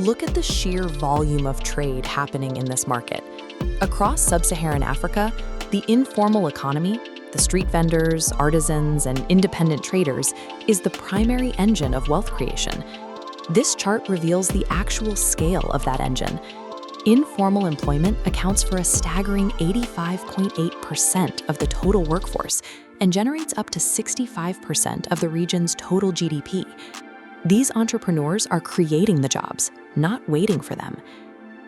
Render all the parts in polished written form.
Look at the sheer volume of trade happening in this market. Across sub-Saharan Africa, the informal economy, the street vendors, artisans, and independent traders, is the primary engine of wealth creation. This chart reveals the actual scale of that engine. Informal employment accounts for a staggering 85.8% of the total workforce and generates up to 65% of the region's total GDP. These entrepreneurs are creating the jobs, not waiting for them.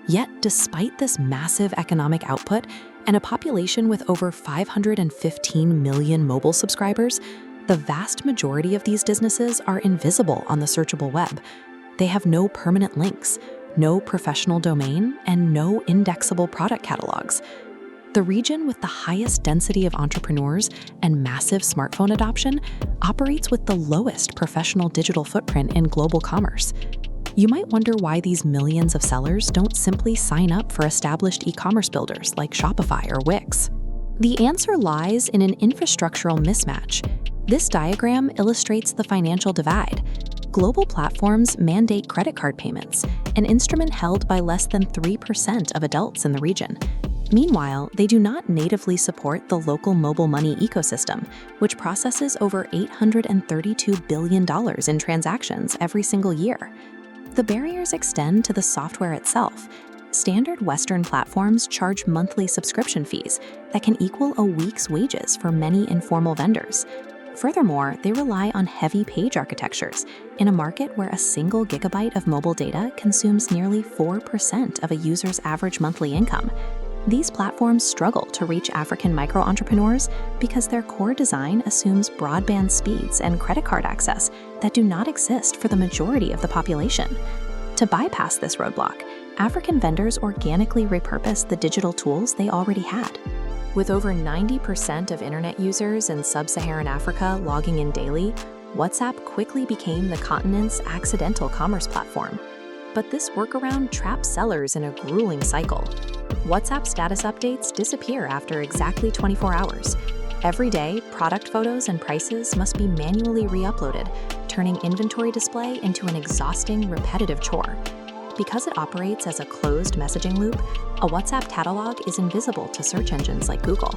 Yet, despite this massive economic output and a population with over 515 million mobile subscribers, the vast majority of these businesses are invisible on the searchable web. They have no permanent links, no professional domain, and no indexable product catalogs. The region with the highest density of entrepreneurs and massive smartphone adoption operates with the lowest professional digital footprint in global commerce. You might wonder why these millions of sellers don't simply sign up for established e-commerce builders like Shopify or Wix. The answer lies in an infrastructural mismatch. This diagram illustrates the financial divide. Global platforms mandate credit card payments, an instrument held by less than 3% of adults in the region. Meanwhile, they do not natively support the local mobile money ecosystem, which processes over $832 billion in transactions every single year. The barriers extend to the software itself. Standard Western platforms charge monthly subscription fees that can equal a week's wages for many informal vendors. Furthermore, they rely on heavy page architectures in a market where a single gigabyte of mobile data consumes nearly 4% of a user's average monthly income. These platforms struggle to reach African micro-entrepreneurs because their core design assumes broadband speeds and credit card access that do not exist for the majority of the population. To bypass this roadblock, African vendors organically repurpose the digital tools they already had. With over 90% of internet users in sub-Saharan Africa logging in daily, WhatsApp quickly became the continent's accidental commerce platform. But this workaround traps sellers in a grueling cycle. WhatsApp status updates disappear after exactly 24 hours. Every day, product photos and prices must be manually re-uploaded, turning inventory display into an exhausting, repetitive chore. Because it operates as a closed messaging loop, a WhatsApp catalog is invisible to search engines like Google.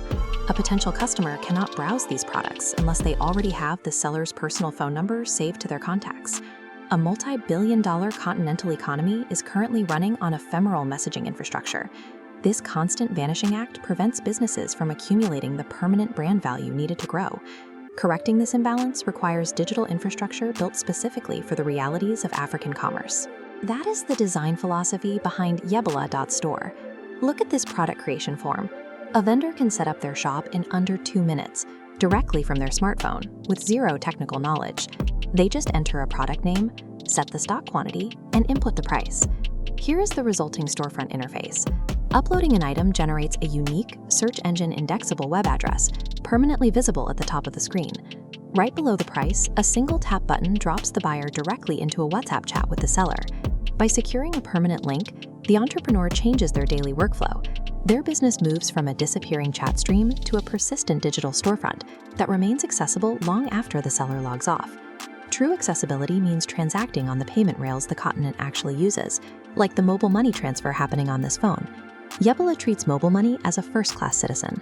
A potential customer cannot browse these products unless they already have the seller's personal phone number saved to their contacts. A multi-billion-dollar continental economy is currently running on ephemeral messaging infrastructure. This constant vanishing act prevents businesses from accumulating the permanent brand value needed to grow. Correcting this imbalance requires digital infrastructure built specifically for the realities of African commerce. That is the design philosophy behind Yebela.store. Look at this product creation form. A vendor can set up their shop in under 2 minutes, directly from their smartphone, with zero technical knowledge. They just enter a product name, set the stock quantity, and input the price. Here is the resulting storefront interface. Uploading an item generates a unique, search engine indexable web address, permanently visible at the top of the screen. Right below the price, a single tap button drops the buyer directly into a WhatsApp chat with the seller. By securing a permanent link, the entrepreneur changes their daily workflow. Their business moves from a disappearing chat stream to a persistent digital storefront that remains accessible long after the seller logs off. True accessibility means transacting on the payment rails the continent actually uses, like the mobile money transfer happening on this phone. Yebela treats mobile money as a first-class citizen.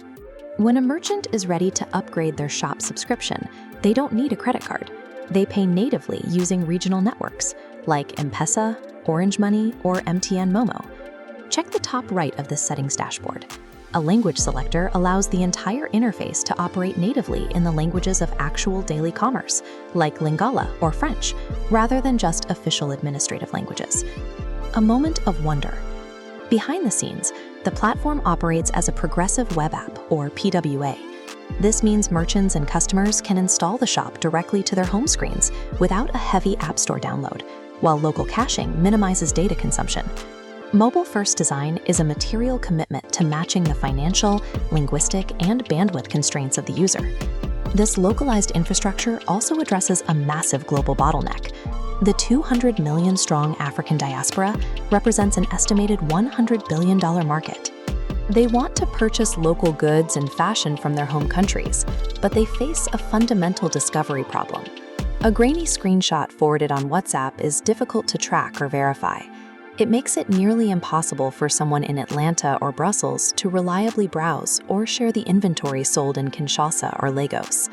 When a merchant is ready to upgrade their shop subscription, they don't need a credit card. They pay natively using regional networks, like M-Pesa, Orange Money, or MTN Momo. Check the top right of this settings dashboard. A language selector allows the entire interface to operate natively in the languages of actual daily commerce, like Lingala or French, rather than just official administrative languages. A moment of wonder. Behind the scenes, the platform operates as a progressive web app, or PWA. This means merchants and customers can install the shop directly to their home screens without a heavy App Store download, while local caching minimizes data consumption. Mobile-first design is a material commitment to matching the financial, linguistic, and bandwidth constraints of the user. This localized infrastructure also addresses a massive global bottleneck. The 200 million-strong African diaspora represents an estimated $100 billion market. They want to purchase local goods and fashion from their home countries, but they face a fundamental discovery problem. A grainy screenshot forwarded on WhatsApp is difficult to track or verify. It makes it nearly impossible for someone in Atlanta or Brussels to reliably browse or share the inventory sold in Kinshasa or Lagos.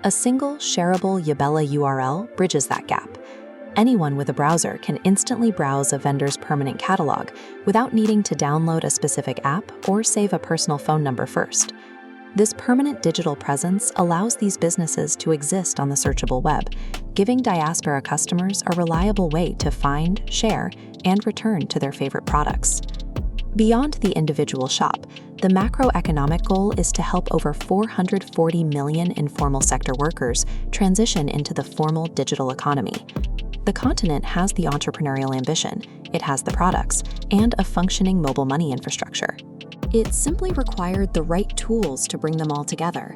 A single, shareable Yebela URL bridges that gap. Anyone with a browser can instantly browse a vendor's permanent catalog without needing to download a specific app or save a personal phone number first. This permanent digital presence allows these businesses to exist on the searchable web, giving diaspora customers a reliable way to find, share, and return to their favorite products. Beyond the individual shop, the macroeconomic goal is to help over 440 million informal sector workers transition into the formal digital economy. The continent has the entrepreneurial ambition, it has the products, and a functioning mobile money infrastructure. It simply required the right tools to bring them all together.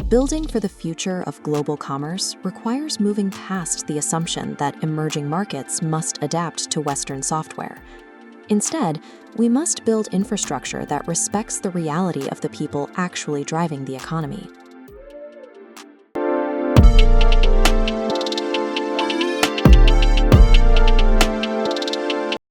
Building for the future of global commerce requires moving past the assumption that emerging markets must adapt to Western software. Instead, we must build infrastructure that respects the reality of the people actually driving the economy.